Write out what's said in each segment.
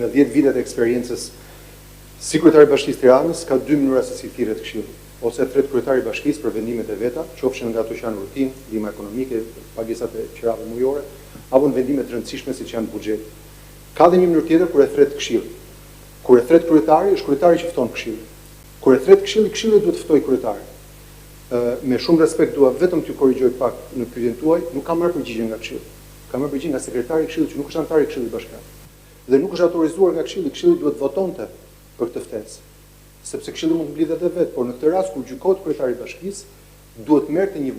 në 10 vitet e eksperiencës si kryetari i Bashkisë Tiranës ka 2 mënyra se si thirret këshilli. Ose thret kryetari i Bashkisë për vendimet e veta, qofshin nga ato që janë rutinë, ndihma ekonomike, pagesat e qirave mujore, apo në vendime të rëndësishme siç janë buxheti. Ka dhe një mënyrë tjetër kur e thret këshilli. Kur e thret kryetari, është kryetari që fton këshillin. Kur e thret këshilli, këshilli duhet të ftojë kryetarin. Me shumë respekt dua vetëm t'ju korrigjoj pak në pyetjen tuaj, nuk kam marrë përgjigje nga këshilli. Kam marrë përgjigje nga sekretari i këshillit që nuk është antar i këshillit bashkiak. Dhe nuk është autorizuar nga këshilli, këshilli duhet votonte për këtë ftesë. Sepse këshilli mund të mblidhet edhe vetë, por në këtë rast kur gjykohet kryetari i bashkisë, duhet merrte një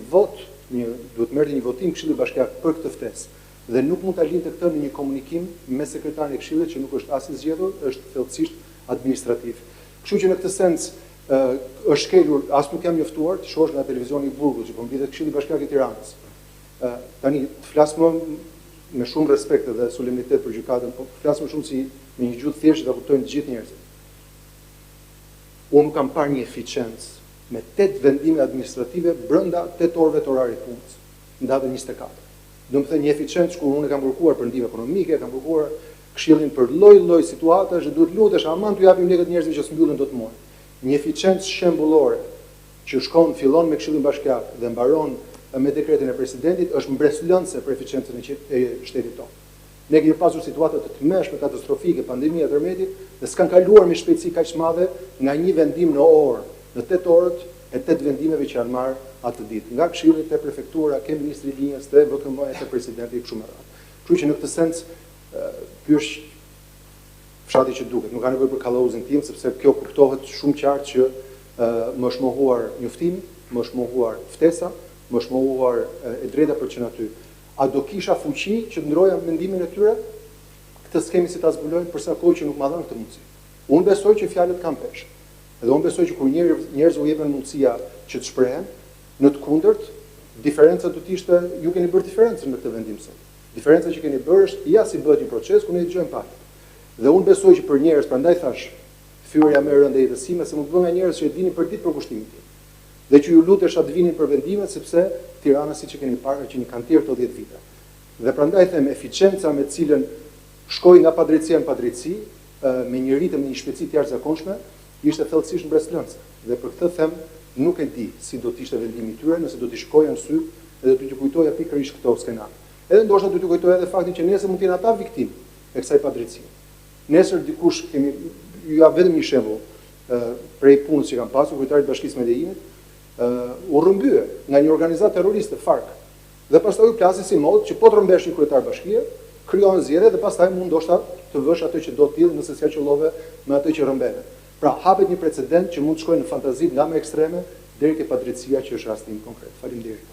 votim këshilli bashkiak për këtë ftesë. Dhe nuk mund ta linte këtë në një komunikim me sekretarin e këshillit që nuk është as i zgjedhur, është thellësisht administrativ. Kështu që në këtë sens është shkelur, as nuk jam njoftuar të shohësh nga televizioni i Burgut që po mblidhet këshilli bashkiak i Tiranës. Tani të flas me shumë respekt dhe solemnitet për gjykatën, po flas më shumë si me një gjuhë thjeshtë që ta kuptojnë të gjithë njerëzit. Unë kam parë një eficiencë me 8 vendime administrative brenda 8 orëve të orarit punës, në datën 24. Do të thënë një eficiencë kur unë kam kërkuar për ndihmë ekonomike, kam kërkuar këshillin për lloj-lloj situatash, që duhet lutesh aman t'u japim lekët njerëzve që s'mbyllen dot muaj. Një eficiencë shembullore që fillon me këshillin bashkiak dhe mbaron me dekretin e presidentit është mbreslëndse për eficiencën e shtetit tonë. Ne kemi pasur situata të tmeshme, katastrofike, pandemia e tërmetit, dhe s'kan kaluar me shpejtësi kaq madhe nga një vendim në orë, në 8 orët e 8 vendimeve që janë marrë atë ditë. Nga këshilli te prefektura, ke ministri i linjës, te VKM-ja, te presidenti kështu me radhë. Kështu që në këtë sens ky është fshati që duket. Nuk ka nevojë për kallauzin tim, sepse kjo kuptohet shumë qartë që më është mohuar njoftimi, më është mohuar ftesa, më është mohuar e drejta për që në aty. A do kisha fuqi që të ndroja mendimin e tyre? Këtë skemi si ta zbulojnë përsa kohë që nuk ma dhënë këtë mundësi. Unë besoj që fjalët kanë peshë. Edhe unë besoj që kur njerëz u jepen mundësia që të shprehen, në të kundërt, diferenca do të ishte, ju keni bërë diferencën në këtë vendim sot. Diferenca që keni bërë është ja si bëhet një proces ku ne dëgjojmë pak. Dhe unë besoj që për njerëz, prandaj thash, fyerja më e rëndë e jetësime se mund të bëhen nga njerëz që e dinin për ditë për kushtimin tim. Dhe që ju lutesha të vinin për vendimet sepse Tirana siç e keni parë që një kantier të 10 vite. Dhe prandaj them eficienca me të cilën shkoi nga padrejtësia në padrejtësi, me një ritëm, një shpejtësi të jashtëzakonshme, ishte thellësisht mbreslëndse. Dhe për këtë them, nuk e di si do të ishte vendimi i tyre, nëse do t'i shkoja në sy dhe do t'ju kujtoja pikërisht këto skenar. Edhe ndoshta do t'ju kujtoja edhe faktin që nesër mund të jenë ata viktimë e kësaj padrejtësie. Nesër dikush ju jap vetëm një shembull prej punës që kam pasur, kryetari i Bashkisë Medellинit, u rrëmbye nga një organizatë terroriste, FARC. Dhe pastaj u plasi si mod që po të rrëmbesh një kryetar bashkie, krijohen zgjedhje dhe pastaj mund ndoshta të vësh atë që do të tillë nëse s'ja qellove me atë që rrëmbeve. Pra hapet një precedent që mund të shkojë në fantazi nga më ekstreme deri te padrejtësia që është rasti konkret. Faleminderit.